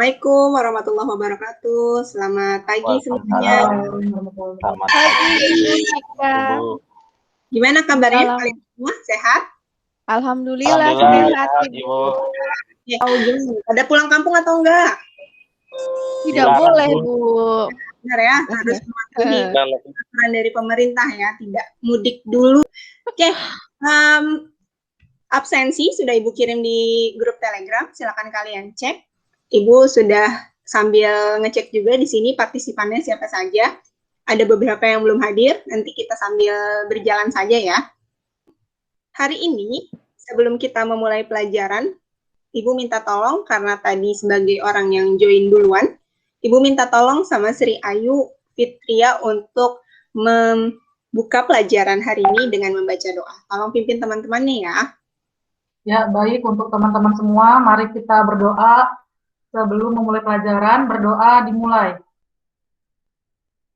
Assalamualaikum warahmatullahi wabarakatuh. Selamat pagi semuanya. Selamat pagi, Ibu Nika. Gimana kabarnya kalian semua? Sehat? Alhamdulillah sehat, Ibu. Oh, gimana? Ada pulang kampung atau enggak? Tidak boleh, Bu. Benar ya, harus mematuhi aturan dari pemerintah ya, tidak mudik dulu. Oke, absensi sudah Ibu kirim di grup Telegram, silakan kalian cek. Ibu sudah sambil ngecek juga di sini partisipannya siapa saja. Ada beberapa yang belum hadir, nanti kita sambil berjalan saja ya. Hari ini, sebelum kita memulai pelajaran, Ibu minta tolong, karena tadi sebagai orang yang join duluan, Ibu minta tolong sama Sri Ayu Fitria untuk membuka pelajaran hari ini dengan membaca doa. Tolong pimpin teman-temannya ya. Ya, baik untuk teman-teman semua, mari kita berdoa sebelum memulai pelajaran. Berdoa dimulai.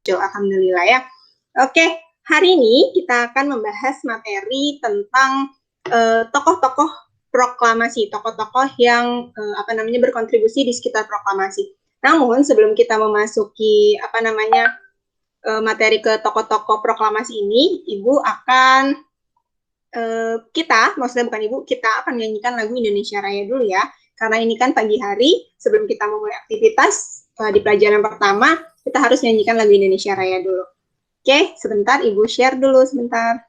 Alhamdulillah ya. Oke, hari ini kita akan membahas materi tentang tokoh-tokoh proklamasi, tokoh-tokoh yang berkontribusi di sekitar proklamasi. Namun sebelum kita memasuki materi ke tokoh-tokoh proklamasi ini, Ibu akan kita akan menyanyikan lagu Indonesia Raya dulu ya. Karena ini kan pagi hari, sebelum kita memulai aktivitas di pelajaran pertama, kita harus nyanyikan lagu Indonesia Raya dulu. Oke, sebentar Ibu share dulu sebentar.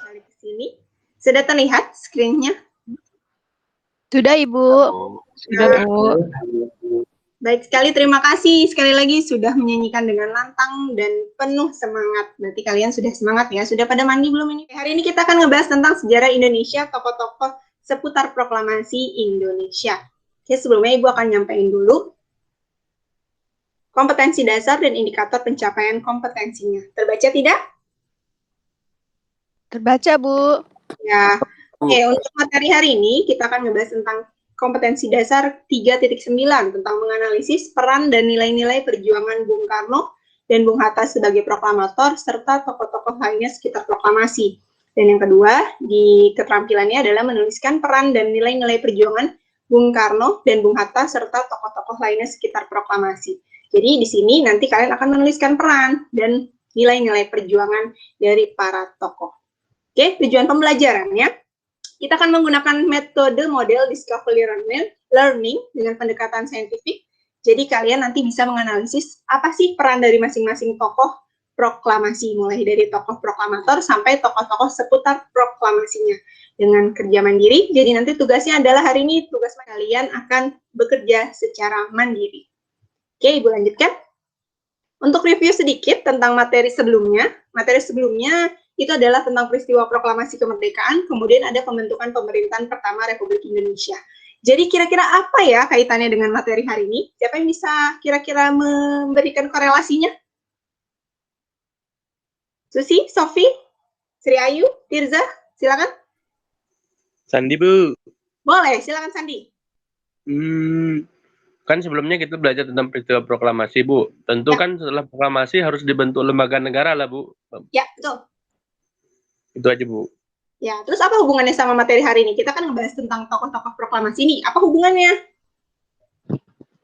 Balik ke sini. Sudah terlihat screen-nya? Sudah, Ibu. Sudah, Bu. Baik sekali, terima kasih sekali lagi sudah menyanyikan dengan lantang dan penuh semangat. Berarti kalian sudah semangat ya, sudah pada mandi belum ini? Hari ini kita akan ngebahas tentang sejarah Indonesia, tokoh-tokoh seputar proklamasi Indonesia. Oke, sebelumnya Ibu akan nyampein dulu kompetensi dasar dan indikator pencapaian kompetensinya. Terbaca tidak? Terbaca, Bu. Ya. Oke, untuk materi hari ini kita akan ngebahas tentang kompetensi dasar 3.9 tentang menganalisis peran dan nilai-nilai perjuangan Bung Karno dan Bung Hatta sebagai proklamator serta tokoh-tokoh lainnya sekitar proklamasi. Dan yang kedua, di keterampilannya adalah menuliskan peran dan nilai-nilai perjuangan Bung Karno dan Bung Hatta serta tokoh-tokoh lainnya sekitar proklamasi. Jadi di sini nanti kalian akan menuliskan peran dan nilai-nilai perjuangan dari para tokoh. Oke, tujuan pembelajarannya kita akan menggunakan metode model discovery learning dengan pendekatan saintifik. Jadi kalian nanti bisa menganalisis apa sih peran dari masing-masing tokoh proklamasi, mulai dari tokoh proklamator sampai tokoh-tokoh seputar proklamasinya. Dengan kerja mandiri, jadi nanti tugasnya adalah hari ini tugas kalian akan bekerja secara mandiri. Oke, Ibu lanjutkan. Untuk review sedikit tentang materi sebelumnya itu adalah tentang peristiwa proklamasi kemerdekaan, kemudian ada pembentukan pemerintahan pertama Republik Indonesia. Jadi kira-kira apa ya kaitannya dengan materi hari ini? Siapa yang bisa kira-kira memberikan korelasinya? Susi, Sofi, Sri Ayu, Tirza, silakan. Sandi, Bu. Boleh, silakan Sandi. Kan sebelumnya kita belajar tentang peristiwa proklamasi, Bu. Tentu ya. Kan setelah proklamasi harus dibentuk lembaga negara lah, Bu. Ya, betul. Itu aja, Bu. Ya, terus apa hubungannya sama materi hari ini? Kita kan ngebahas tentang tokoh-tokoh proklamasi ini. Apa hubungannya?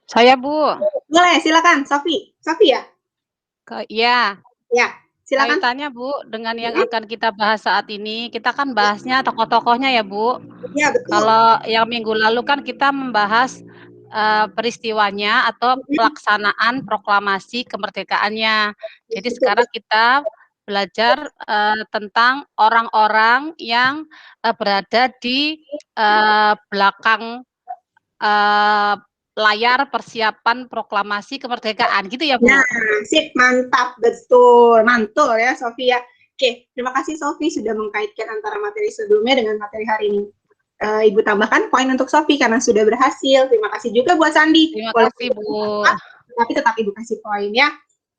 Saya, Bu. Boleh, silakan. Sofi. Sofi ya? Iya. Ya, silakan. Kaitannya, Bu, dengan yang akan kita bahas saat ini. Kita kan bahasnya tokoh-tokohnya ya, Bu. Iya, betul. Kalau yang minggu lalu kan kita membahas peristiwanya atau pelaksanaan proklamasi kemerdekaannya. Jadi sekarang kita belajar tentang orang-orang yang berada di belakang layar persiapan proklamasi kemerdekaan, gitu ya, Bu? Nah, sip, mantap, betul, mantul ya, Sofi ya. Oke, terima kasih Sofi sudah mengkaitkan antara materi sebelumnya dengan materi hari ini. Ibu tambahkan poin untuk Sofi karena sudah berhasil. Terima kasih juga buat Sandi. Terima kasih, Bu. Tapi tetap Ibu kasih poin ya.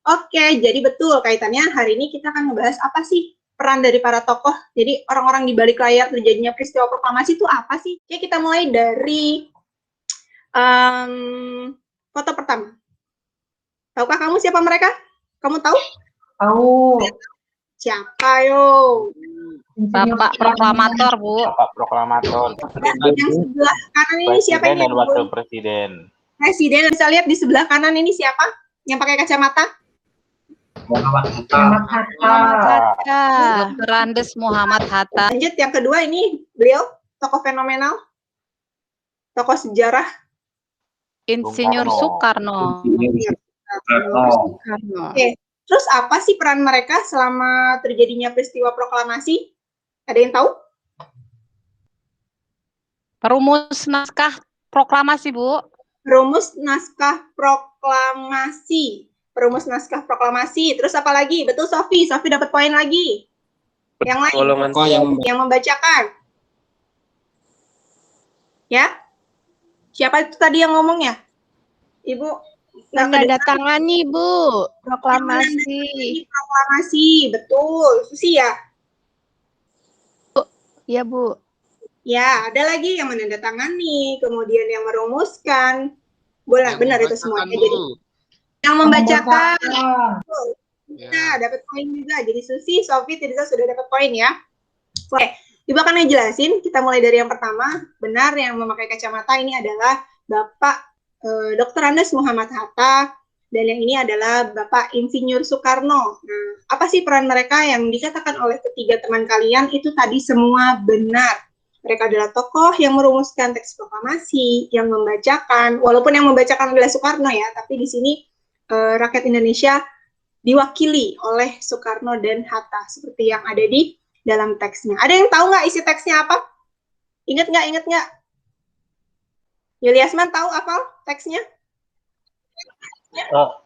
Oke, jadi betul kaitannya hari ini kita akan membahas apa sih peran dari para tokoh. Jadi orang-orang di balik layar terjadinya peristiwa proklamasi itu apa sih? Oke, kita mulai dari foto pertama. Tahukah kamu siapa mereka? Kamu tahu? Tahu. Siapa yo? Bapak proklamator, Bu. Bapak proklamator, Yang sebelah kanan ini siapa presiden ini? dan wakil presiden. Presiden, bisa lihat di sebelah kanan ini siapa? Yang pakai kacamata? Muhammad Muhammad Hatta. Hatta. Dr. Andes Muhammad Hatta. Lanjut, yang kedua ini beliau tokoh fenomenal, tokoh sejarah. Insinyur Soekarno. Soekarno. Oke, terus apa sih peran mereka selama terjadinya peristiwa proklamasi? Ada yang tahu? Perumus naskah proklamasi, Bu. Rumus naskah proklamasi. Perumus naskah proklamasi. Terus apa lagi? Betul, Sofi. Sofi dapat poin lagi. Yang lain? Golongan Yang membacakan. Ya? Siapa itu tadi yang ngomongnya? Ibu? nggak Menandatangani, Bu. Proklamasi. Proklamasi. Betul. Susi ya? Ya, Bu. Ya, ada lagi yang menandatangani, kemudian yang merumuskan. Boleh, benar itu semua. Jadi, yang membacakan. Nah, dapat poin juga. Jadi Susi, Sofi, Tirza sudah dapat poin ya. Oke, Ibu akan ngejelasin. Kita mulai dari yang pertama. Benar, yang memakai kacamata ini adalah Bapak Dr. Andes Muhammad Hatta, dan yang ini adalah Bapak Insinyur Soekarno. Nah, apa sih peran mereka yang dikatakan oleh ketiga teman kalian itu tadi semua benar. Mereka adalah tokoh yang merumuskan teks proklamasi, yang membacakan, walaupun yang membacakan adalah Soekarno ya, tapi di sini rakyat Indonesia diwakili oleh Soekarno dan Hatta, seperti yang ada di dalam teksnya. Ada yang tahu nggak isi teksnya apa? Ingat nggak? Yuliasman tahu apa teksnya?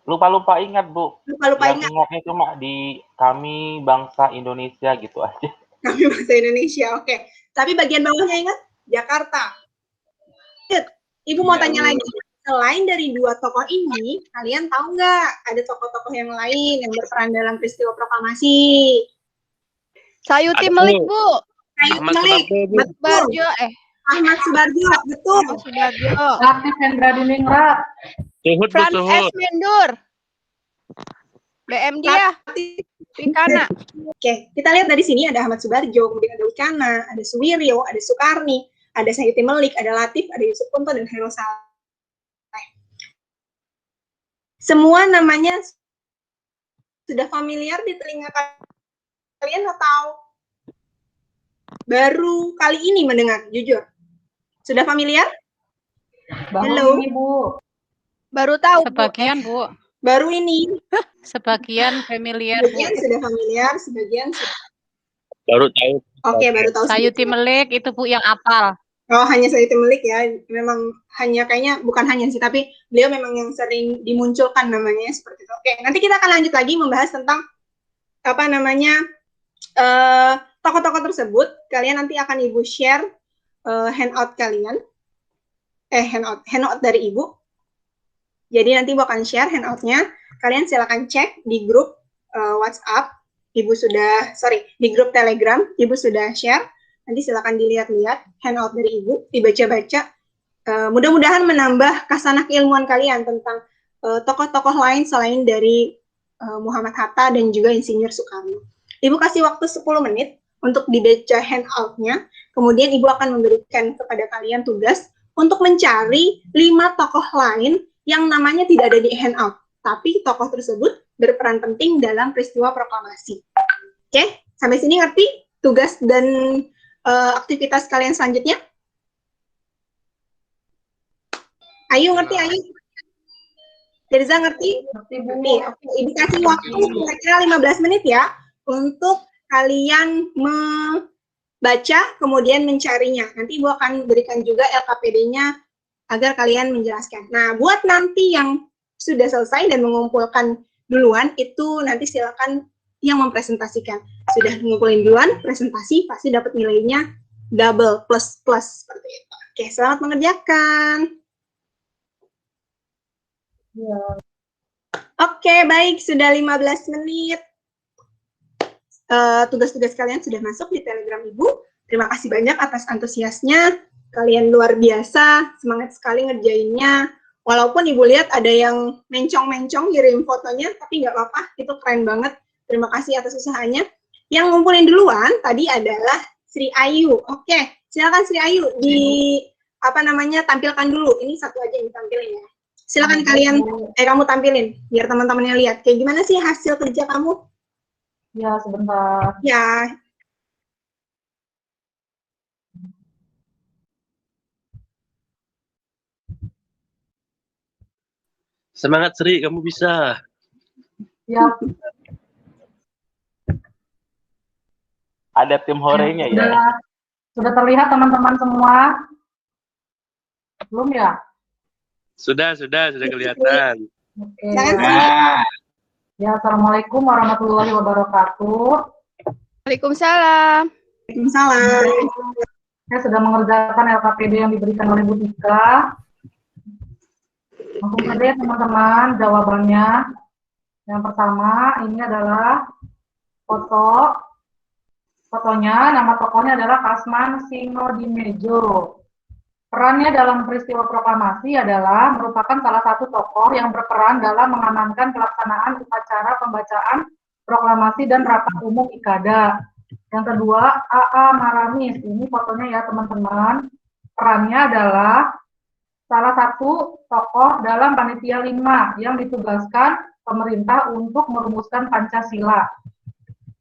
Lupa-lupa ingat, Bu. Lupa-lupa Yang ingat. ingatnya cuma di kami bangsa Indonesia gitu aja. Kami bangsa Indonesia, oke. Tapi bagian bawahnya ingat? Jakarta. Ibu mau tanya lagi. Selain dari dua tokoh ini, kalian tahu nggak ada tokoh-tokoh yang lain yang berperan dalam peristiwa proklamasi? Sayuti Ada, Melik, Bu. Bu. Ahmad Melik, Subarjo, Bu. betul. Barjo, Ahmad Subarjo, betul. Subarjo. Latif Hendra Diningrat. Suhud, Bu, Frans S. Suhud. Mendur. BM dia. Rikana. Oke, kita lihat dari sini ada Ahmad Subarjo, kemudian ada Wicana, ada Suwiryo, ada Soekarni, ada Sayuti Melik, ada Latif, ada Yusuf Punto, dan Hairul Saleh. Semua namanya sudah familiar di telinga kalian atau baru kali ini mendengar? Jujur, sudah familiar? Halo? Ini, Bu. Baru tahu, Bu. Sebagian, Bu. Baru ini. Sebagian familiar, Bu. Sebagian sudah familiar, sebagian sudah. Baru tahu. Oke, baru tahu. Sayuti Melik itu, Bu, yang apal. Oh, hanya Sayuti Melik ya. Memang hanya kayaknya, bukan hanya sih, tapi beliau memang yang sering dimunculkan namanya seperti itu. Oke, nanti kita akan lanjut lagi membahas tentang apa namanya tokoh-tokoh tersebut. Kalian nanti akan Ibu share handout kalian. Handout dari Ibu. Jadi nanti Ibu akan share handoutnya. Kalian silakan cek di grup WhatsApp. Di grup Telegram. Ibu sudah share. Nanti silakan dilihat-lihat handout dari Ibu, dibaca-baca. Mudah-mudahan menambah kasanah keilmuan kalian tentang tokoh-tokoh lain selain dari Muhammad Hatta dan juga Insinyur Soekarno. Ibu kasih waktu 10 menit untuk dibaca handout-nya. Kemudian Ibu akan memberikan kepada kalian tugas untuk mencari 5 tokoh lain yang namanya tidak ada di handout. Tapi tokoh tersebut berperan penting dalam peristiwa proklamasi. Oke, sampai sini ngerti tugas dan aktivitas kalian selanjutnya? Ayu ngerti, Ayu? Tirza ngerti? Ngerti. Oke, Ibu kasih waktu kira-kira 15 menit ya untuk kalian membaca kemudian mencarinya. Nanti Ibu akan berikan juga LKPD-nya agar kalian menjelaskan. Nah, buat nanti yang sudah selesai dan mengumpulkan duluan, itu nanti silakan yang mempresentasikan. Sudah ngumpulin duluan, presentasi, pasti dapat nilainya double, plus, seperti itu. Oke, selamat mengerjakan. Ya. Oke, baik, sudah 15 menit. Tugas-tugas kalian sudah masuk di Telegram Ibu. Terima kasih banyak atas antusiasnya. Kalian luar biasa, semangat sekali ngerjainnya. Walaupun Ibu lihat ada yang mencong-mencong kirim fotonya, tapi nggak apa-apa, itu keren banget. Terima kasih atas usahanya. Yang ngumpulin duluan tadi adalah Sri Ayu. Oke, silakan Sri Ayu tampilkan dulu. Ini satu aja yang ditampilin ya. Silakan kalian, kamu tampilin biar teman-temannya lihat. Kayak gimana sih hasil kerja kamu? Ya, sebentar. Ya. Semangat Sri, kamu bisa. Ya, Ada tim horenya ya. Sudah terlihat teman-teman semua? Belum ya? Sudah kelihatan. Oke. Silakan. Ya, Assalamualaikum warahmatullahi wabarakatuh. Waalaikumsalam. Waalaikumsalam. Saya sudah mengerjakan LKPD yang diberikan oleh Bu Tika. Langsung saja ya teman-teman jawabannya. Yang pertama ini adalah fotonya, nama tokohnya adalah Kasman Sinodimejo. Perannya dalam peristiwa proklamasi adalah merupakan salah satu tokoh yang berperan dalam mengamankan pelaksanaan upacara pembacaan proklamasi dan rapat umum IKADA. Yang kedua, AA Maramis. Ini fotonya ya teman-teman. Perannya adalah salah satu tokoh dalam panitia 5 yang ditugaskan pemerintah untuk merumuskan Pancasila.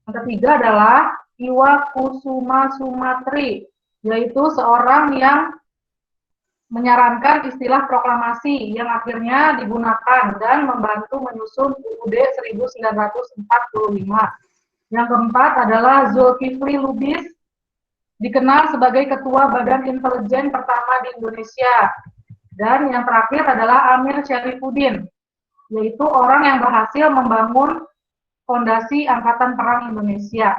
Yang ketiga adalah Iwa Kusuma Sumatri, yaitu seorang yang menyarankan istilah proklamasi yang akhirnya digunakan dan membantu menyusun UUD 1945. Yang keempat adalah Zulkifli Lubis, dikenal sebagai Ketua Badan Intelijen pertama di Indonesia. Dan yang terakhir adalah Amir Syarifuddin, yaitu orang yang berhasil membangun fondasi Angkatan Perang Indonesia.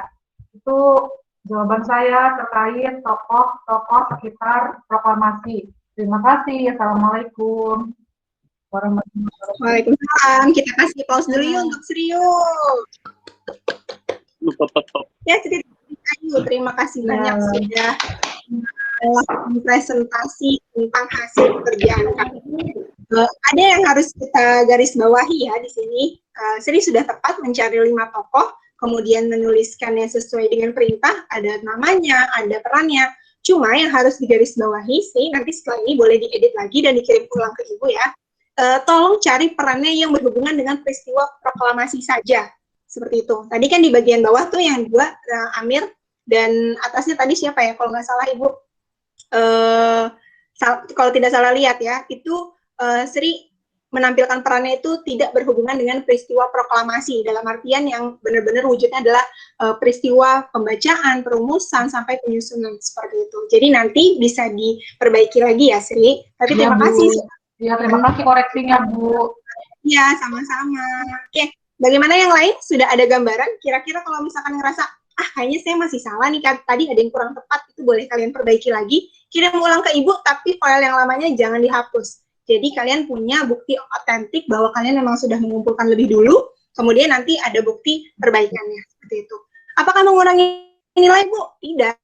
Itu jawaban saya terkait tokoh-tokoh sekitar proklamasi. Terima kasih. Assalamualaikum warahmatullahi wabarakatuh. Waalaikumsalam. Kita kasih pause dulu yuk untuk Sri yuk. Ya, terima kasih banyak sudah presentasi tentang hasil pekerjaan kami. Ada yang harus kita garis bawahi ya di sini. Sri sudah tepat mencari 5 tokoh, kemudian menuliskannya sesuai dengan perintah, ada namanya, ada perannya. Cuma yang harus digarisbawahi sih, nanti setelah ini boleh diedit lagi dan dikirim pulang ke Ibu ya. Tolong cari perannya yang berhubungan dengan peristiwa proklamasi saja. Seperti itu. Tadi kan di bagian bawah tuh yang 2, Amir, dan atasnya tadi siapa ya? Kalau nggak salah Ibu, kalau tidak salah lihat ya, itu Sri menampilkan perannya itu tidak berhubungan dengan peristiwa proklamasi, dalam artian yang benar-benar wujudnya adalah peristiwa pembacaan, perumusan, sampai penyusunan seperti itu. Jadi nanti bisa diperbaiki lagi ya Sri. Tapi Ya, terima Bu. kasih. Ya, terima kasih koreksinya Bu. Ya, sama-sama. Oke, bagaimana yang lain? Sudah ada gambaran? Kira-kira kalau misalkan ngerasa, kayaknya saya masih salah nih, tadi ada yang kurang tepat, itu boleh kalian perbaiki lagi. Kirim ulang ke Ibu, tapi file yang lamanya jangan dihapus. Jadi kalian punya bukti otentik bahwa kalian memang sudah mengumpulkan lebih dulu, kemudian nanti ada bukti perbaikannya, seperti itu. Apakah mengurangi nilai, Bu? Tidak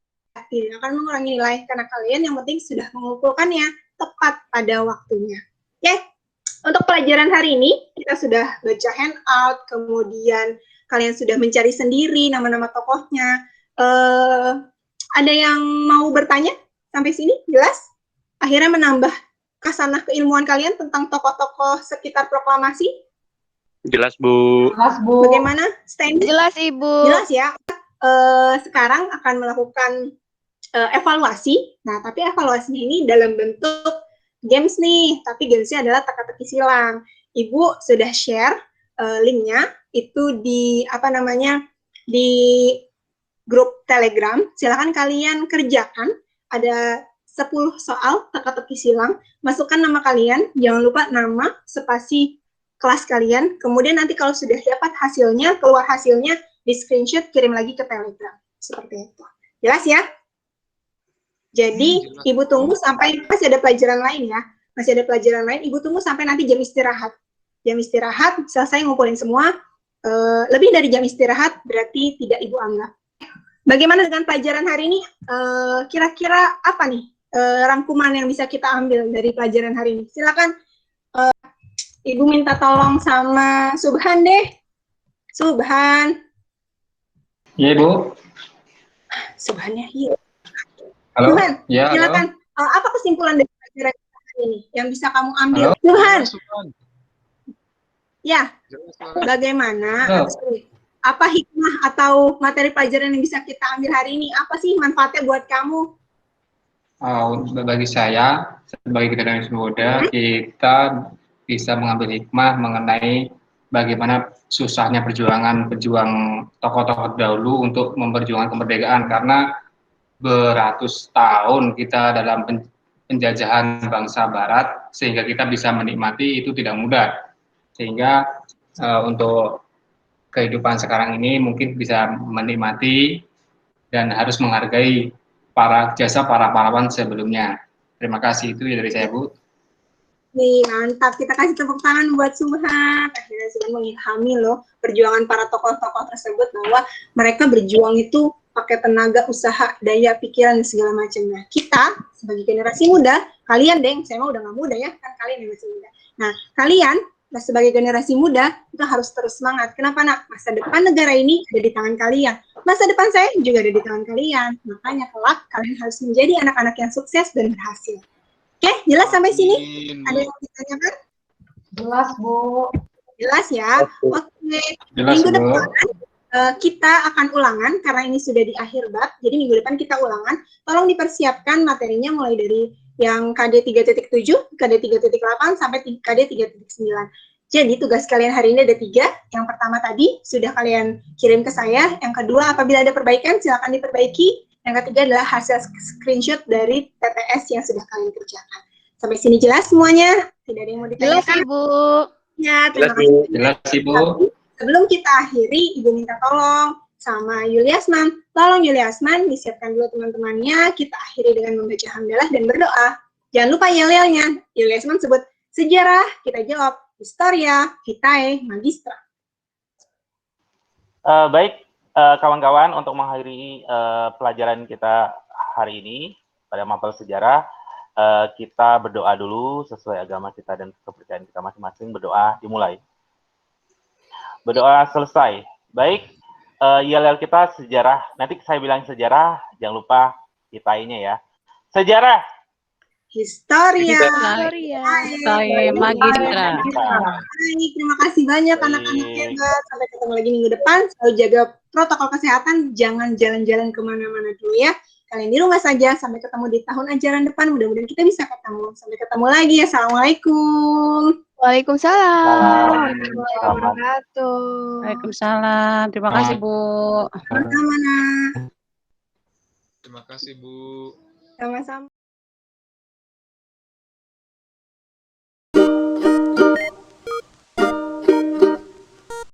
akan mengurangi nilai, karena kalian yang penting sudah mengumpulkannya tepat pada waktunya. Oke, untuk pelajaran hari ini, kita sudah baca handout, kemudian kalian sudah mencari sendiri nama-nama tokohnya. Ada yang mau bertanya sampai sini? Jelas? Akhirnya menambah kasanah keilmuan kalian tentang tokoh-tokoh sekitar proklamasi? Jelas, Bu. Jelas Bu. Bagaimana, Stanley? Jelas Ibu. Jelas ya. Sekarang akan melakukan evaluasi. Nah, tapi evaluasinya ini dalam bentuk games nih. Tapi gamesnya adalah teka-teki silang. Ibu sudah share linknya itu di di grup Telegram. Silakan kalian kerjakan. Ada 10 soal teka-teki silang, masukkan nama kalian, jangan lupa nama, spasi kelas kalian, kemudian nanti kalau sudah dapat hasilnya, keluar hasilnya, di screenshot, kirim lagi ke Telegram. Seperti itu. Jelas ya? Jadi, Ibu tunggu sampai, masih ada pelajaran lain ya, masih ada pelajaran lain, Ibu tunggu sampai nanti jam istirahat. Jam istirahat, selesai ngumpulin semua, lebih dari jam istirahat, berarti tidak Ibu anggap. Bagaimana dengan pelajaran hari ini? Kira-kira apa nih rangkuman yang bisa kita ambil dari pelajaran hari ini? Silakan Ibu minta tolong sama Subhan deh. Subhan. Iya, Bu. Subhannya hilang. Halo? Subhan, Ya, halo. silakan. Apa kesimpulan dari pelajaran kita hari ini yang bisa kamu ambil? Halo? Subhan, Subhan. ya, bagaimana? Halo. Apa hikmah atau materi pelajaran yang bisa kita ambil hari ini? Apa sih manfaatnya buat kamu? Bagi saya, sebagai generasi muda, kita bisa mengambil hikmah mengenai bagaimana susahnya perjuangan pejuang tokoh-tokoh dahulu untuk memperjuangkan kemerdekaan, karena beratus tahun kita dalam penjajahan bangsa Barat, sehingga kita bisa menikmati itu tidak mudah. Sehingga untuk kehidupan sekarang ini mungkin bisa menikmati dan harus menghargai jasa para pahlawan sebelumnya. Terima kasih, itu dari saya, Bu. Nih, mantap. Kita kasih tepuk tangan buat Subhan. Akhirnya Subhan mengilhami loh perjuangan para tokoh-tokoh tersebut bahwa mereka berjuang itu pakai tenaga, usaha, daya, pikiran, dan segala macamnya. Kita, sebagai generasi muda, kalian deh, saya mah udah nggak muda ya, kan kalian yang masih muda. Nah, kalian sebagai generasi muda, itu harus terus semangat. Kenapa, nak? Masa depan negara ini ada di tangan kalian. Masa depan saya juga ada di tangan kalian. Makanya kelak kalian harus menjadi anak-anak yang sukses dan berhasil. Oke, jelas sampai sini? Ada yang ditanyakan? Jelas, Bu. Jelas ya? Oke. Jelas, Minggu Bu. depan kita akan ulangan, karena ini sudah di akhir bab. Jadi minggu depan kita ulangan. Tolong dipersiapkan materinya mulai dari yang KD 3.7, KD 3.8, sampai KD 3.9. Jadi tugas kalian hari ini ada 3. Yang pertama tadi sudah kalian kirim ke saya. Yang kedua, apabila ada perbaikan silakan diperbaiki. Yang ketiga adalah hasil screenshot dari TTS yang sudah kalian kerjakan. Sampai sini jelas semuanya? Tidak ada yang mau Jelas, ditanyakan? Ibu. Ya, terima Jelas, kasih. Bu. Jelas, Ibu. Sebelum kita akhiri, Ibu minta tolong sama Yuliasman. Tolong Yuliasman disiapkan dulu teman-temannya. Kita akhiri dengan membaca hamdalah dan berdoa. Jangan lupa yel-yelnya. Yuliasman sebut sejarah, kita jawab historia, vitae, magistra. Baik, kawan-kawan, untuk mengakhiri pelajaran kita hari ini pada mapel sejarah, kita berdoa dulu sesuai agama kita dan kepercayaan kita masing-masing. Berdoa dimulai. Berdoa selesai. Baik, yel-yel kita sejarah. Nanti saya bilang sejarah, jangan lupa vitae-nya ya. Sejarah. Historia. Historia. Vitae magistra. Baik, terima kasih banyak anak-anak hebat. Sampai ketemu lagi minggu depan. Selalu jaga protokol kesehatan. Jangan jalan-jalan kemana-mana dulu ya. Kalian di rumah saja. Sampai ketemu di tahun ajaran depan. Mudah-mudahan kita bisa ketemu. Sampai ketemu lagi. Assalamualaikum. Waalaikumsalam. Selamat. Warahmatullahi wabarakatuh. Waalaikumsalam. Terima kasih, Bu. Sama-sama. Terima kasih, Bu. Sama-sama.